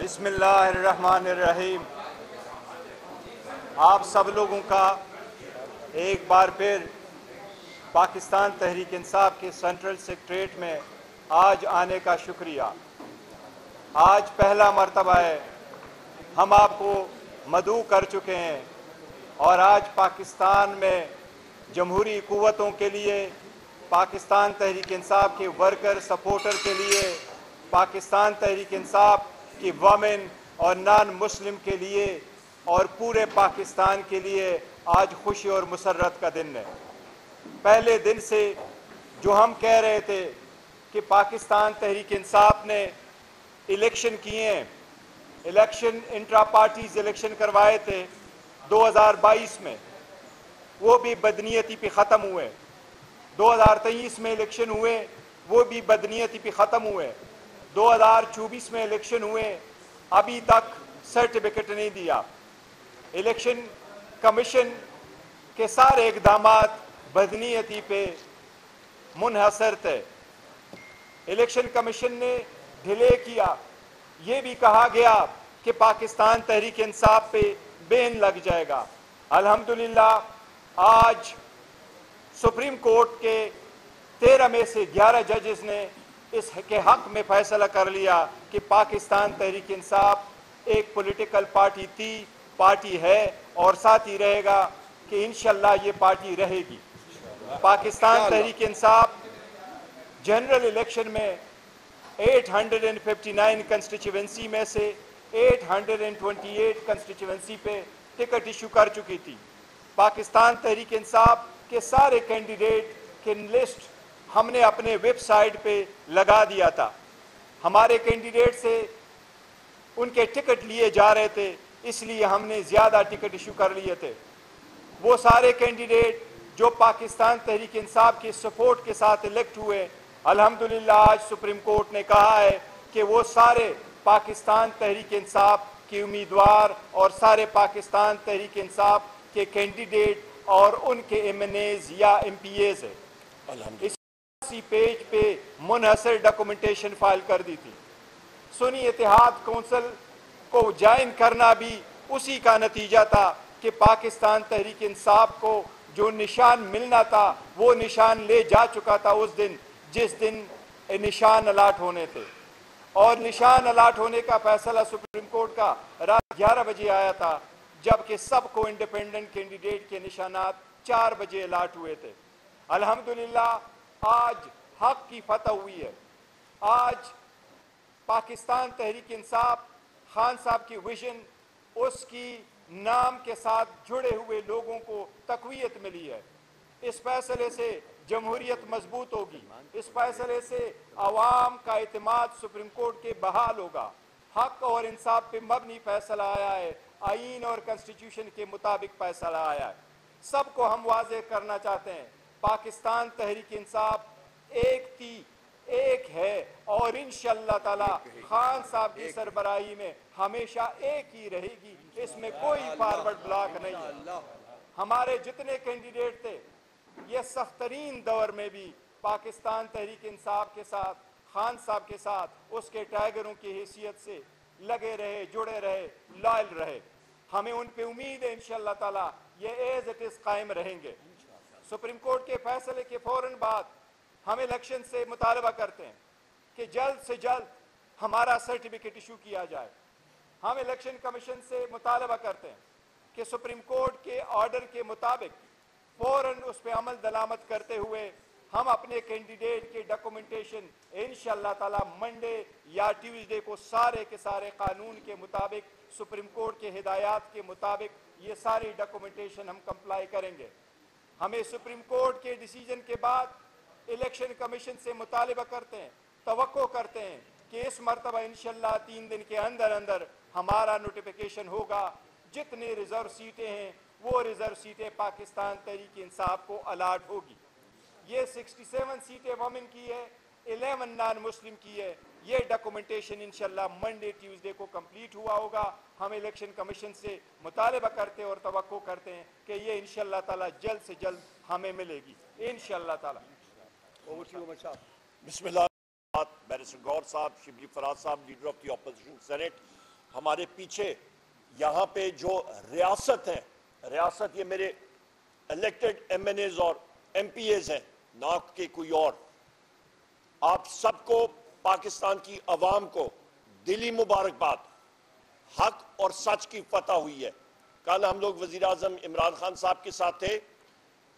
بسم اللہ الرحمن الرحیم۔ آپ سب لوگوں کا ایک بار پھر پاکستان تحریک انصاف کے سینٹرل سیکریٹریٹ میں آج آنے کا شکریہ۔ آج پہلا مرتبہ ہے ہم آپ کو مدعو کر چکے ہیں، اور آج پاکستان میں جمہوری قوتوں کے لیے، پاکستان تحریک انصاف کے ورکر سپورٹر کے لیے، پاکستان تحریک انصاف کی وومن اور نان مسلم کے لیے اور پورے پاکستان کے لیے آج خوشی اور مسرت کا دن ہے۔ پہلے دن سے جو ہم کہہ رہے تھے کہ پاکستان تحریک انصاف نے الیکشن کیے ہیں، الیکشن انٹرا پارٹیز الیکشن کروائے تھے 2022 میں، وہ بھی بدنیتی پہ ختم ہوئے۔ 2023 میں الیکشن ہوئے، وہ بھی بدنیتی پہ ختم ہوئے۔ 2024 میں الیکشن ہوئے، ابھی تک سرٹیفکیٹ نہیں دیا۔ الیکشن کمیشن کے سارے اقدامات بدنیتی پہ منحصر تھے۔ الیکشن کمیشن نے ڈھیلے کیا، یہ بھی کہا گیا کہ پاکستان تحریک انصاف پہ بین لگ جائے گا۔ الحمدللہ آج سپریم کورٹ کے 13 میں سے 11 ججز نے اس کے حق میں فیصلہ کر لیا کہ پاکستان تحریک انصاف ایک پولیٹیکل پارٹی تھی، پارٹی ہے اور ساتھ ہی رہے گا کہ انشاءاللہ یہ پارٹی رہے گی۔ پاکستان تحریک انصاف جنرل الیکشن میں 859 کنسٹیچوئنسی میں سے 828 کنسٹیچوئنسی پہ ٹکٹ ایشو کر چکی تھی۔ پاکستان تحریک انصاف کے سارے کینڈیڈیٹ کی لسٹ ہم نے اپنے ویب سائٹ پہ لگا دیا تھا۔ ہمارے کینڈیڈیٹ سے ان کے ٹکٹ لیے جا رہے تھے، اس لیے ہم نے زیادہ ٹکٹ ایشو کر لیے تھے۔ وہ سارے کینڈیڈیٹ جو پاکستان تحریک انصاف کی سپورٹ کے ساتھ الیکٹ ہوئے، الحمدللہ آج سپریم کورٹ نے کہا ہے کہ وہ سارے پاکستان تحریک انصاف کے امیدوار اور سارے پاکستان تحریک انصاف کے کینڈیڈیٹ اور ان کے ایم این ایز یا ایم پی ایز ہے۔ اسی پیج پہ منحصر ڈاکومنٹیشن فائل کر دی تھی۔ سنی اتحاد کونسل کو جوائن کرنا بھی اسی کا نتیجہ تھا کہ پاکستان تحریک انصاف کو جو نشان ملنا تھا وہ نشان لے جا چکا تھا اس دن جس دن نشان الاٹ ہونے تھے، اور نشان الاٹ ہونے کا فیصلہ سپریم کورٹ کا رات 11 بجے آیا تھا، جبکہ سب کو انڈیپینڈنٹ کینڈیڈیٹ کے نشانات 4 بجے الاٹ ہوئے تھے۔ الحمدللہ آج حق کی فتح ہوئی ہے۔ آج پاکستان تحریک انصاف خان صاحب کی ویژن، اس کی نام کے ساتھ جڑے ہوئے لوگوں کو تقویت ملی ہے۔ اس فیصلے سے جمہوریت مضبوط ہوگی، اس فیصلے سے عوام کا اعتماد سپریم کورٹ کے بحال ہوگا۔ حق اور انصاف پہ مبنی فیصلہ آیا ہے، آئین اور کنسٹیٹیوشن کے مطابق فیصلہ آیا ہے۔ سب کو ہم واضح کرنا چاہتے ہیں، پاکستان تحریک انصاف ایک تھی، ایک ہے، اور انشاءاللہ تعالی خان صاحب کی سربراہی میں ہمیشہ ایک ہی رہے گی، اس میں کوئی فارورڈ بلاک نہیں ہے۔ ہمارے جتنے کینڈیڈیٹ تھے یہ سخت ترین دور میں بھی پاکستان تحریک انصاف کے ساتھ، خان صاحب کے ساتھ اس کے ٹائیگروں کی حیثیت سے لگے رہے، جڑے رہے، لائل رہے۔ ہمیں ان پہ امید ہے انشاءاللہ تعالی یہ ایز اٹ از قائم رہیں گے۔ سپریم کورٹ کے فیصلے کے فوراً بعد ہم الیکشن سے مطالبہ کرتے ہیں کہ جلد سے جلد ہمارا سرٹیفکیٹ ایشو کیا جائے۔ ہم الیکشن کمیشن سے مطالبہ کرتے ہیں کہ سپریم کورٹ کے آرڈر کے مطابق فوراً اس پہ عمل درآمد کرتے ہوئے ہم اپنے کینڈیڈیٹ کے ڈاکومنٹیشن انشاءاللہ تعالی منڈے یا ٹیوزڈے کو سارے کے سارے قانون کے مطابق، سپریم کورٹ کے ہدایات کے مطابق یہ ساری ڈاکومنٹیشن ہم کمپلائی کریں گے۔ ہمیں سپریم کورٹ کے ڈیسیجن کے بعد الیکشن کمیشن سے مطالبہ کرتے ہیں، توقع کرتے ہیں کہ اس مرتبہ انشاءاللہ 3 دن کے اندر اندر ہمارا نوٹیفیکیشن ہوگا۔ جتنے ریزرو سیٹیں ہیں وہ ریزرو سیٹیں پاکستان تحریک انصاف کو الاٹ ہوگی۔ یہ 67 سیٹیں وومن کی ہے، 11 نان مسلم کی ہے۔ یہ ڈاکومنٹیشن انشاءاللہ منڈے ٹیوزڈے کو کمپلیٹ ہوا ہوگا۔ ہم الیکشن کمیشن سے مطالبہ کرتے ہیں اور توقع کرتے ہیں کہ یہ انشاءاللہ تعالی جلد سے جلد ہمیں ملے گی انشاءاللہ تعالی۔ بسم اللہ، بیرسٹر گور صاحب، شبلی فراز صاحب، leader of the opposition Senate, ہمارے پیچھے یہاں پہ جو ریاست ہے، ریاست یہ میرے الیکٹڈ ایم این ایز اور ایم پی ایز ہیں، نہ کہ کوئی اور، آپ سب کو، پاکستان کی عوام کو دلی مبارکباد۔ حق اور سچ کی فتح ہوئی ہے۔ کل ہم لوگ وزیر اعظم عمران خان صاحب کے ساتھ تھے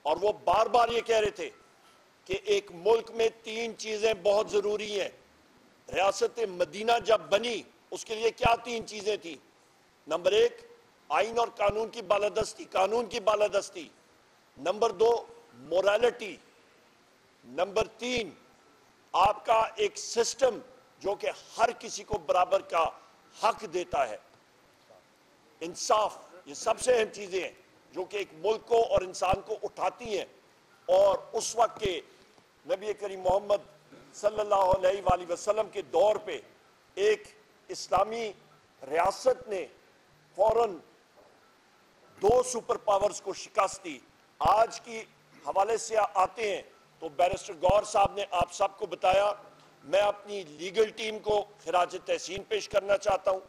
اور وہ بار بار یہ کہہ رہے تھے کہ ایک ملک میں 3 چیزیں بہت ضروری ہیں۔ ریاست مدینہ جب بنی اس کے لیے کیا 3 چیزیں تھیں؟ نمبر 1 آئین اور قانون کی بالادستی، قانون کی بالادستی۔ Number 2 morality. نمبر 3 آپ کا ایک سسٹم جو کہ ہر کسی کو برابر کا حق دیتا ہے، انصاف۔ یہ سب سے اہم چیزیں ہیں جو کہ ایک ملک کو اور انسان کو اٹھاتی ہیں۔ اور اس وقت کے نبی کریم محمد صلی اللہ علیہ وآلہ وسلم کے دور پہ ایک اسلامی ریاست نے فوراً 2 سپر پاورز کو شکست دی۔ آج کی حوالے سے آتے ہیں تو بیرسٹر گور صاحب نے آپ سب کو بتایا۔ میں اپنی لیگل ٹیم کو خراج تحسین پیش کرنا چاہتا ہوں۔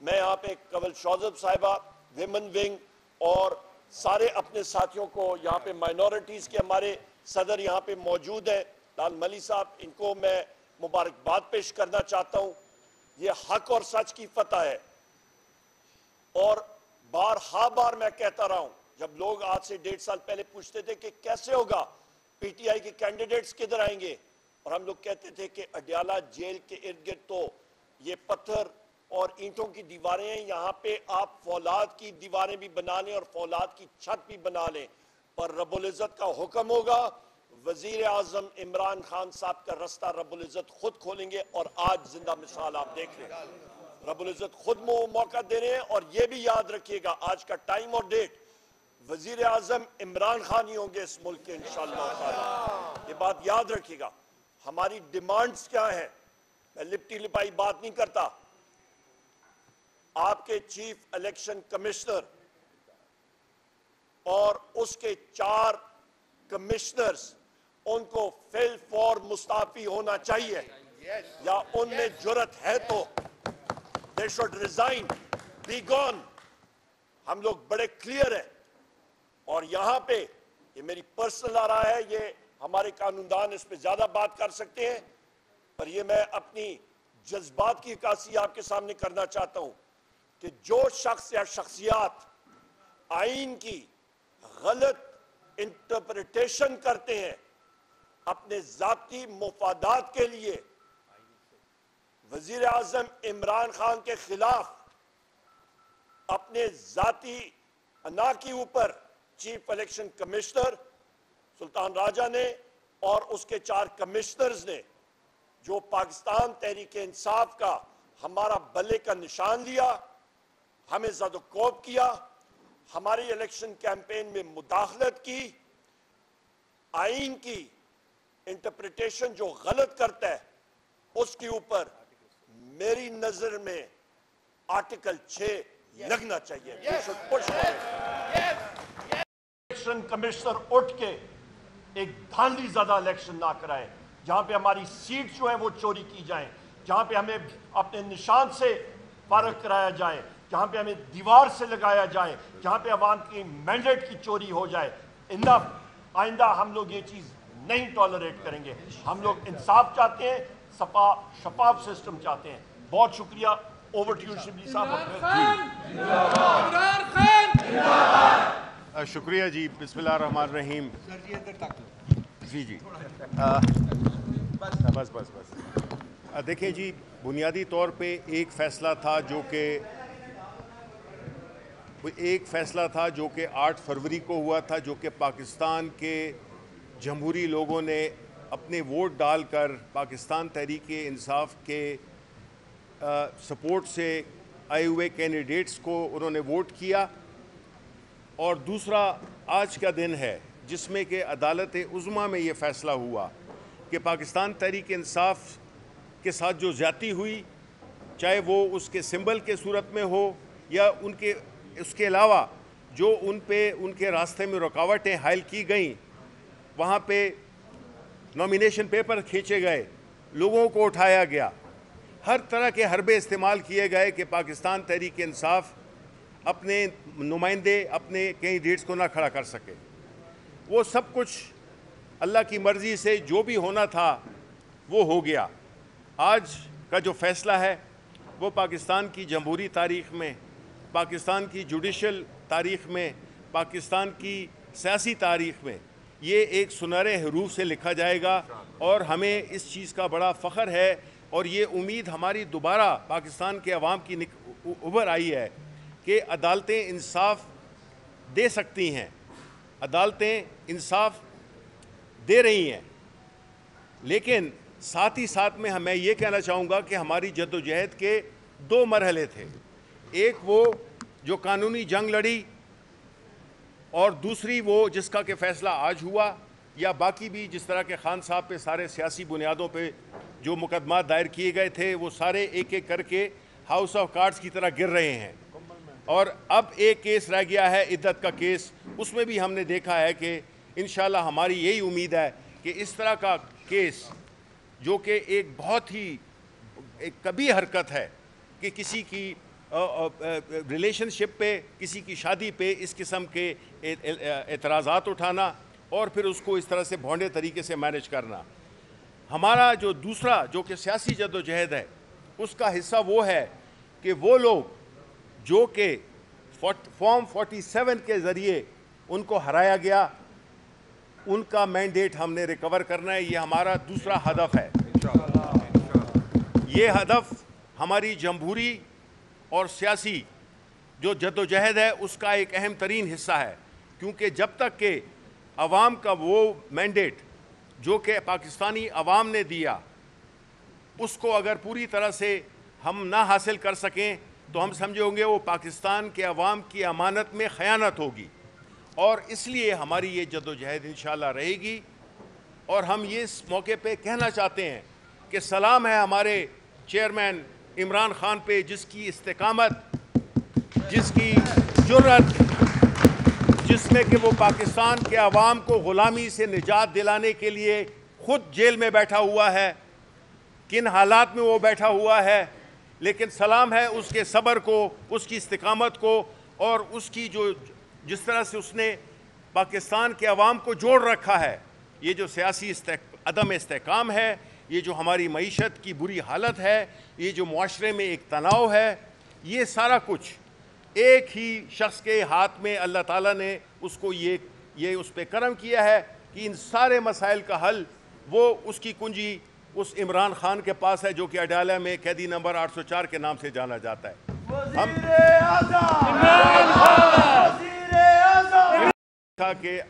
میں یہاں پہ کنول شوذب صاحبہ، ویمن ونگ اور سارے اپنے ساتھیوں کو، یہاں پہ مائنورٹیز کے ہمارے صدر یہاں پہ موجود ہیں، لال ملی صاحب، ان کو میں مبارکباد پیش کرنا چاہتا ہوں۔ یہ حق اور سچ کی فتح ہے۔ اور بار میں کہتا رہا ہوں، جب لوگ آج سے 1.5 سال پہلے پوچھتے تھے کہ کیسے ہوگا، پی ٹی آئی کے کینڈیڈیٹس کدھر آئیں گے، اور ہم لوگ کہتے تھے کہ اڈیالہ جیل کے ارد گرد تو یہ پتھر اور اینٹوں کی دیواریں ہیں، یہاں پہ آپ فولاد کی دیواریں بھی بنا لیں اور فولاد کی چھت بھی بنا لیں، پر رب العزت کا حکم ہوگا، وزیر اعظم عمران خان صاحب کا رستہ رب العزت خود کھولیں گے۔ اور آج زندہ مثال آپ دیکھ رہے ہیں، رب العزت خود موقع دے رہے ہیں۔ اور یہ بھی یاد رکھیے گا، آج کا ٹائم اور ڈیٹ، وزیر اعظم عمران خان ہی ہوں گے اس ملک کے انشاءاللہ تعالی۔ یہ بات یاد رکھیے گا۔ ہماری ڈیمانڈز کیا ہیں؟ میں لپٹی لپائی بات نہیں کرتا۔ آپ کے چیف الیکشن کمشنر اور اس کے 4 کمشنرز، ان کو فی الفور مستعفی ہونا چاہیے، یا ان میں جرت ہے تو they should resign, be gone۔ ہم لوگ بڑے کلیئر ہیں۔ اور یہاں پہ یہ میری پرسنل آ رہا ہے، یہ ہمارے قانوندان اس پہ زیادہ بات کر سکتے ہیں، پر یہ میں اپنی جذبات کی عکاسی آپ کے سامنے کرنا چاہتا ہوں کہ جو شخص یا شخصیات آئین کی غلط انٹرپریٹیشن کرتے ہیں اپنے ذاتی مفادات کے لیے، وزیر اعظم عمران خان کے خلاف اپنے ذاتی انا کے اوپر چیف الیکشن کمشنر سلطان راجہ نے اور اس کے 4 کمشنرز نے جو پاکستان تحریک انصاف کا ہمارا بلے کا نشان لیا، ہمیں زد و کوب کیا، ہماری الیکشن کیمپین میں مداخلت کی، آئین کی انٹرپریٹیشن جو غلط کرتا ہے اس کے اوپر میری نظر میں آرٹیکل 6 لگنا چاہیے۔ الیکشن کمشنر اٹھ کے ایک دھاندلی زدہ الیکشن نہ کرائے، جہاں پہ ہماری سیٹ جو ہیں وہ چوری کی جائیں، جہاں پہ ہمیں اپنے نشان سے فارغ کرایا جائے، جہاں پہ ہمیں دیوار سے لگایا جائے، جہاں پہ عوام کی مینڈیٹ کی چوری ہو جائے۔ آئندہ ہم لوگ یہ چیز نہیں ٹالریٹ کریں گے۔ ہم لوگ انصاف چاہتے ہیں، شفاف سسٹم چاہتے ہیں۔ بہت شکریہ۔ اوور ٹو یو شبلی صاحب۔ شکریہ جی۔ بسم اللہ الرحمن الرحیم۔ جی بس دیکھیں جی، بنیادی طور پہ ایک فیصلہ تھا جو کہ 8 فروری کو ہوا تھا، جو کہ پاکستان کے جمہوری لوگوں نے اپنے ووٹ ڈال کر پاکستان تحریک انصاف کے سپورٹ سے آئے ہوئے کینڈیڈیٹس کو انہوں نے ووٹ کیا۔ اور دوسرا آج کا دن ہے جس میں کہ عدالت عظمیٰ میں یہ فیصلہ ہوا کہ پاکستان تحریک انصاف کے ساتھ جو زیادتی ہوئی، چاہے وہ اس کے سمبل کے صورت میں ہو یا اس کے علاوہ جو ان کے راستے میں رکاوٹیں حائل کی گئیں، وہاں پہ نامینیشن پیپر کھینچے گئے، لوگوں کو اٹھایا گیا، ہر طرح کے حربے استعمال کیے گئے کہ پاکستان تحریک انصاف اپنے نمائندے اپنے کینڈیڈیٹس کو نہ کھڑا کر سکے. وہ سب کچھ اللہ کی مرضی سے جو بھی ہونا تھا وہ ہو گیا. آج کا جو فیصلہ ہے وہ پاکستان کی جمہوری تاریخ میں، پاکستان کی جوڈیشل تاریخ میں، پاکستان کی سیاسی تاریخ میں یہ ایک سنہرے حروف سے لکھا جائے گا، اور ہمیں اس چیز کا بڑا فخر ہے، اور یہ امید ہماری دوبارہ پاکستان کے عوام کی ابھر آئی ہے کہ عدالتیں انصاف دے سکتی ہیں، عدالتیں انصاف دے رہی ہیں. لیکن ساتھ ہی ساتھ میں میں یہ کہنا چاہوں گا کہ ہماری جدوجہد کے 2 مرحلے تھے. ایک وہ جو قانونی جنگ لڑی، اور دوسری وہ جس کا کہ فیصلہ آج ہوا، یا باقی بھی جس طرح کے خان صاحب پہ سارے سیاسی بنیادوں پہ جو مقدمات دائر کیے گئے تھے وہ سارے ایک ایک کر کے ہاؤس آف کارڈز کی طرح گر رہے ہیں. اور اب ایک کیس رہ گیا ہے عدت کا کیس. اس میں بھی ہم نے دیکھا ہے کہ انشاءاللہ ہماری یہی امید ہے کہ اس طرح کا کیس جو کہ ایک بہت ہی ایک کبھی حرکت ہے کہ کسی کی ریلیشن شپ پہ، کسی کی شادی پہ اس قسم کے اعتراضات اٹھانا اور پھر اس کو اس طرح سے بھونڈے طریقے سے مینیج کرنا. ہمارا جو دوسرا جو کہ سیاسی جدوجہد ہے اس کا حصہ وہ ہے کہ وہ لوگ جو کہ فارم 47 کے ذریعے ان کو ہرایا گیا، ان کا مینڈیٹ ہم نے ریکور کرنا ہے. یہ ہمارا دوسرا ہدف ہے. یہ ہدف ہماری جمہوری اور سیاسی جو جدوجہد ہے اس کا ایک اہم ترین حصہ ہے، کیونکہ جب تک کہ عوام کا وہ مینڈیٹ جو کہ پاکستانی عوام نے دیا اس کو اگر پوری طرح سے ہم نہ حاصل کر سکیں تو ہم سمجھے ہوں گے وہ پاکستان کے عوام کی امانت میں خیانت ہوگی. اور اس لیے ہماری یہ جدوجہد انشاءاللہ رہے گی. اور ہم یہ اس موقع پہ کہنا چاہتے ہیں کہ سلام ہے ہمارے چیئرمین عمران خان پہ، جس کی استقامت، جس کی جرأت، جس میں کہ وہ پاکستان کے عوام کو غلامی سے نجات دلانے کے لیے خود جیل میں بیٹھا ہوا ہے. کن حالات میں وہ بیٹھا ہوا ہے، لیکن سلام ہے اس کے صبر کو، اس کی استقامت کو، اور اس کی جس طرح سے اس نے پاکستان کے عوام کو جوڑ رکھا ہے. یہ جو سیاسی عدم استحکام ہے، یہ جو ہماری معیشت کی بری حالت ہے، یہ جو معاشرے میں ایک تناؤ ہے، یہ سارا کچھ ایک ہی شخص کے ہاتھ میں اللہ تعالیٰ نے اس کو یہ اس پہ کرم کیا ہے کہ ان سارے مسائل کا حل وہ اس کی کنجی اس عمران خان کے پاس ہے، جو کہ اڈالہ میں قیدی نمبر 804 کے نام سے جانا جاتا ہے. تھا کہ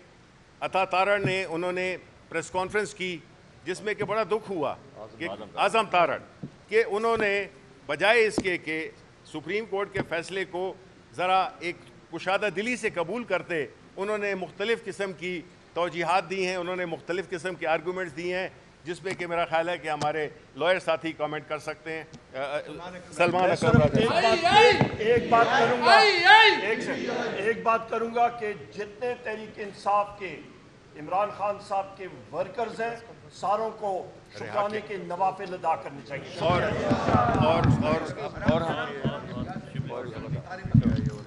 عطا تارڑ نے انہوں نے پریس کانفرنس کی جس میں کہ بڑا دکھ ہوا کہ اعظم تارڑ کہ انہوں نے بجائے اس کے کہ سپریم کورٹ کے فیصلے کو ذرا ایک کشادہ دلی سے قبول کرتے، انہوں نے مختلف قسم کی توجیحات دی ہیں، انہوں نے مختلف قسم کے آرگومنٹس دی ہیں، جس پہ کہ میرا خیال ہے کہ ہمارے لائر ساتھی کامنٹ کر سکتے ہیں. سلمان ایک بات کروں گا کہ جتنے تحریک انصاف کے عمران خان صاحب کے ورکرز ہیں ساروں کو شکرانے کے نوافل ادا کرنے چاہیے.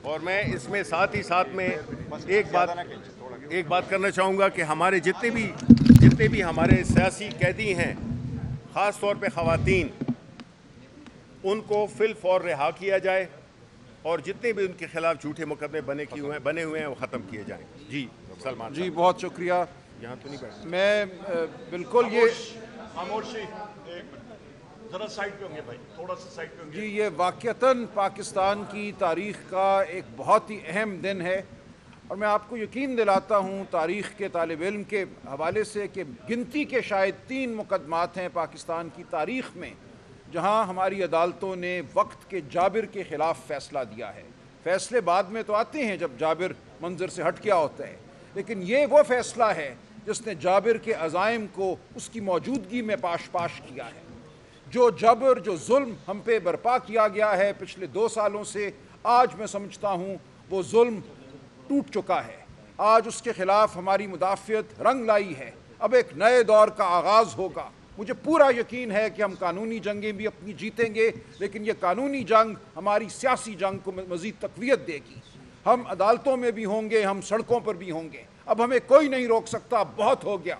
اور میں اس میں ساتھ ہی ساتھ میں ایک بات کرنا چاہوں گا کہ ہمارے جتنے بھی ہمارے سیاسی قیدی ہیں، خاص طور پہ خواتین، ان کو فی الفور رہا کیا جائے، اور جتنے بھی ان کے خلاف جھوٹے مقدمے بنے ہوئے ہیں وہ ختم کیے جائیں. جی سلمان جی بہت شکریہ. یہاں تو نہیں بیٹھا میں بالکل خاموشی ذرا سائڈ پہ ہوں گے بھائی، تھوڑا سا سائڈ پہ ہوں گے. جی یہ واقعتاً پاکستان کی تاریخ کا ایک بہت ہی اہم دن ہے، اور میں آپ کو یقین دلاتا ہوں تاریخ کے طالب علم کے حوالے سے کہ گنتی کے شاید 3 مقدمات ہیں پاکستان کی تاریخ میں جہاں ہماری عدالتوں نے وقت کے جابر کے خلاف فیصلہ دیا ہے. فیصلے بعد میں تو آتے ہیں جب جابر منظر سے ہٹ گیا ہوتا ہے، لیکن یہ وہ فیصلہ ہے جس نے جابر کے عزائم کو اس کی موجودگی میں پاش کیا ہے. جو جبر، جو ظلم ہم پہ برپا کیا گیا ہے پچھلے 2 سالوں سے، آج میں سمجھتا ہوں وہ ظلم ٹوٹ چکا ہے. آج اس کے خلاف ہماری مدافعت رنگ لائی ہے. اب ایک نئے دور کا آغاز ہوگا. مجھے پورا یقین ہے کہ ہم قانونی جنگیں بھی اپنی جیتیں گے، لیکن یہ قانونی جنگ ہماری سیاسی جنگ کو مزید تقویت دے گی۔ ہم عدالتوں میں بھی ہوں گے، ہم سڑکوں پر بھی ہوں گے، اب ہمیں کوئی نہیں روک سکتا، بہت ہو گیا۔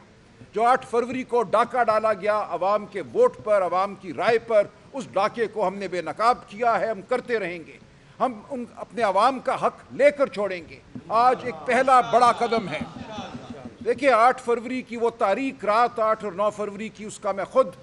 جو 8 فروری کو ڈاکہ ڈالا گیا عوام کے ووٹ پر، عوام کی رائے پر، اس ڈاکے کو ہم نے بے نقاب کیا ہے، ہم کرتے رہیں گے۔ ہم اپنے عوام کا حق لے کر چھوڑیں گے۔ آج ایک پہلا بڑا قدم ہے۔ دیکھیں 8 فروری کی وہ تاریخ رات 8 اور 9 فروری کی، اس کا میں خود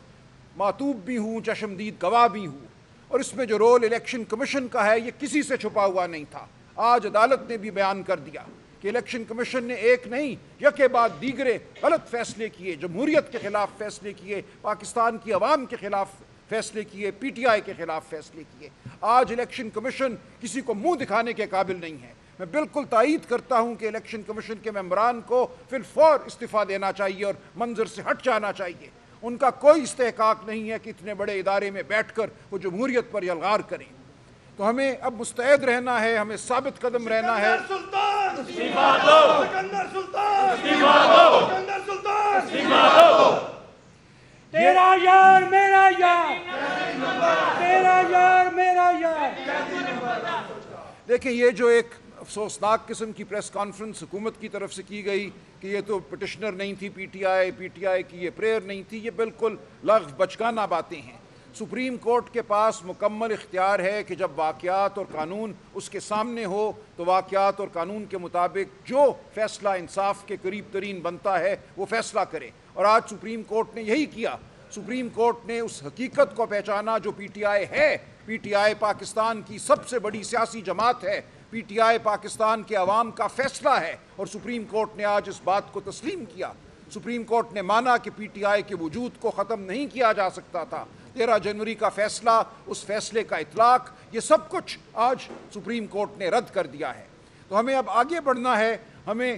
معتوب بھی ہوں، چشمدید گواہ بھی ہوں، اور اس میں جو رول الیکشن کمیشن کا ہے یہ کسی سے چھپا ہوا نہیں تھا۔ آج عدالت نے بھی بیان کر دیا کہ الیکشن کمیشن نے ایک نہیں یکے بعد دیگرے غلط فیصلے کیے، جمہوریت کے خلاف فیصلے کیے، پاکستان کی عوام کے خلاف فیصلے کیے، پی ٹی آئی کے خلاف فیصلے کیے۔ آج الیکشن کمیشن کسی کو منہ دکھانے کے قابل نہیں ہے۔ میں بالکل تائید کرتا ہوں کہ الیکشن کمیشن کے ممبران کو فی الفور استعفیٰ دینا چاہیے اور منظر سے ہٹ جانا چاہیے۔ ان کا کوئی استحقاق نہیں ہے کہ اتنے بڑے ادارے میں بیٹھ کر وہ جمہوریت پر یلغار کریں۔ تو ہمیں اب مستعد رہنا ہے، ہمیں ثابت قدم رہنا ہے۔ تیرا یار میرا یار، تیرا یار میرا یار۔ دیکھیں یہ جو ایک افسوسناک قسم کی پریس کانفرنس حکومت کی طرف سے کی گئی کہ یہ تو پٹیشنر نہیں تھی پی ٹی آئی کی یہ پریئر نہیں تھی، یہ بالکل لغو بچگانہ باتیں ہیں۔ سپریم کورٹ کے پاس مکمل اختیار ہے کہ جب واقعات اور قانون اس کے سامنے ہو تو واقعات اور قانون کے مطابق جو فیصلہ انصاف کے قریب ترین بنتا ہے وہ فیصلہ کرے، اور آج سپریم کورٹ نے یہی کیا۔ سپریم کورٹ نے اس حقیقت کو پہچانا جو پی ٹی آئی ہے۔ پی ٹی آئی پاکستان کی سب سے بڑی سیاسی جماعت ہے، پی ٹی آئی پاکستان کے عوام کا فیصلہ ہے، اور سپریم کورٹ نے آج اس بات کو تسلیم کیا۔ سپریم کورٹ نے مانا کہ پی ٹی آئی کے وجود کو ختم نہیں کیا جا سکتا تھا۔ 13 جنوری کا فیصلہ، اس فیصلے کا اطلاق، یہ سب کچھ آج سپریم کورٹ نے رد کر دیا ہے۔ تو ہمیں اب آگے بڑھنا ہے، ہمیں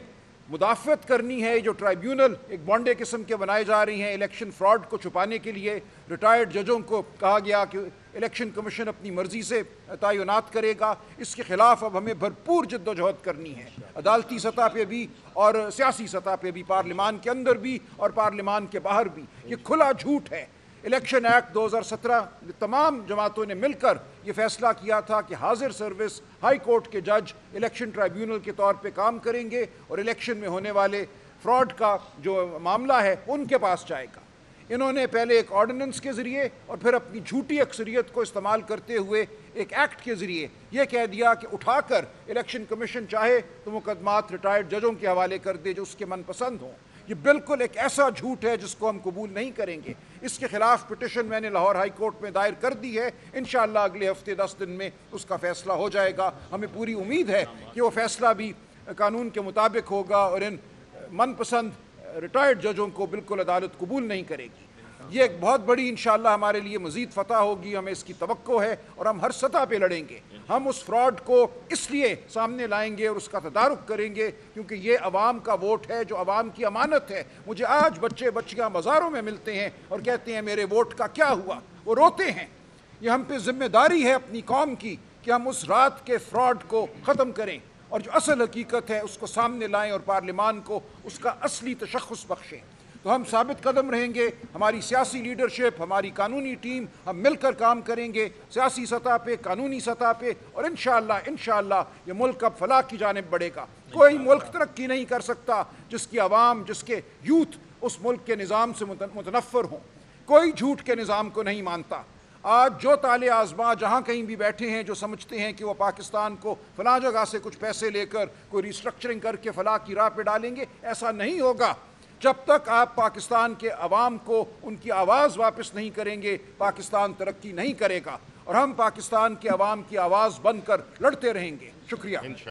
مدافعت کرنی ہے۔ جو ٹرائیبیونل ایک بانڈے قسم کے بنائے جا رہی ہیں الیکشن فراڈ کو چھپانے کے لیے، ریٹائرڈ ججوں کو کہا گیا کہ الیکشن کمیشن اپنی مرضی سے تعینات کرے گا، اس کے خلاف اب ہمیں بھرپور جد و جہد کرنی ہے، عدالتی سطح پہ بھی اور سیاسی سطح پہ بھی، پارلیمان کے اندر بھی اور پارلیمان کے باہر بھی۔ یہ کھلا جھوٹ ہے۔ الیکشن ایکٹ 2017 تمام جماعتوں نے مل کر یہ فیصلہ کیا تھا کہ حاضر سروس ہائی کورٹ کے جج الیکشن ٹرائیبیونل کے طور پہ کام کریں گے، اور الیکشن میں ہونے والے فراڈ کا جو معاملہ ہے ان کے پاس جائے گا۔ انہوں نے پہلے ایک آرڈیننس کے ذریعے اور پھر اپنی جھوٹی اکثریت کو استعمال کرتے ہوئے ایک ایکٹ کے ذریعے یہ کہہ دیا کہ اٹھا کر الیکشن کمیشن چاہے تو مقدمات ریٹائرڈ ججوں کے حوالے کر دے جو اس کے من پسند ہوں۔ یہ بالکل ایک ایسا جھوٹ ہے جس کو ہم قبول نہیں کریں گے۔ اس کے خلاف پٹیشن میں نے لاہور ہائی کورٹ میں دائر کر دی ہے، انشاءاللہ اگلے ہفتے 10 دن میں اس کا فیصلہ ہو جائے گا۔ ہمیں پوری امید ہے کہ وہ فیصلہ بھی قانون کے مطابق ہوگا اور ان من پسند ریٹائرڈ ججوں کو بالکل عدالت قبول نہیں کرے گی۔ یہ ایک بہت بڑی انشاءاللہ ہمارے لیے مزید فتح ہوگی، ہمیں اس کی توقع ہے، اور ہم ہر سطح پہ لڑیں گے۔ ہم اس فراڈ کو اس لیے سامنے لائیں گے اور اس کا تدارک کریں گے کیونکہ یہ عوام کا ووٹ ہے جو عوام کی امانت ہے۔ مجھے آج بچے بچیاں بازاروں میں ملتے ہیں اور کہتے ہیں میرے ووٹ کا کیا ہوا، وہ روتے ہیں۔ یہ ہم پہ ذمہ داری ہے اپنی قوم کی کہ ہم اس رات کے فراڈ کو ختم کریں اور جو اصل حقیقت ہے اس کو سامنے لائیں اور پارلیمان کو اس کا اصلی تشخص بخشیں۔ تو ہم ثابت قدم رہیں گے، ہماری سیاسی لیڈرشپ، ہماری قانونی ٹیم، ہم مل کر کام کریں گے سیاسی سطح پہ، قانونی سطح پہ، اور انشاءاللہ یہ ملک اب فلاح کی جانب بڑھے گا۔ کوئی ملک ترقی نہیں کر سکتا جس کی عوام، جس کے یوتھ اس ملک کے نظام سے متنفر ہوں۔ کوئی جھوٹ کے نظام کو نہیں مانتا۔ آج جو طالع آزما جہاں کہیں بھی بیٹھے ہیں جو سمجھتے ہیں کہ وہ پاکستان کو فلاں جگہ سے کچھ پیسے لے کر کوئی ریسٹرکچرنگ کر کے فلاح کی راہ پہ ڈالیں گے، ایسا نہیں ہوگا۔ جب تک آپ پاکستان کے عوام کو ان کی آواز واپس نہیں کریں گے، پاکستان ترقی نہیں کرے گا، اور ہم پاکستان کے عوام کی آواز بن کر لڑتے رہیں گے۔ شکریہ۔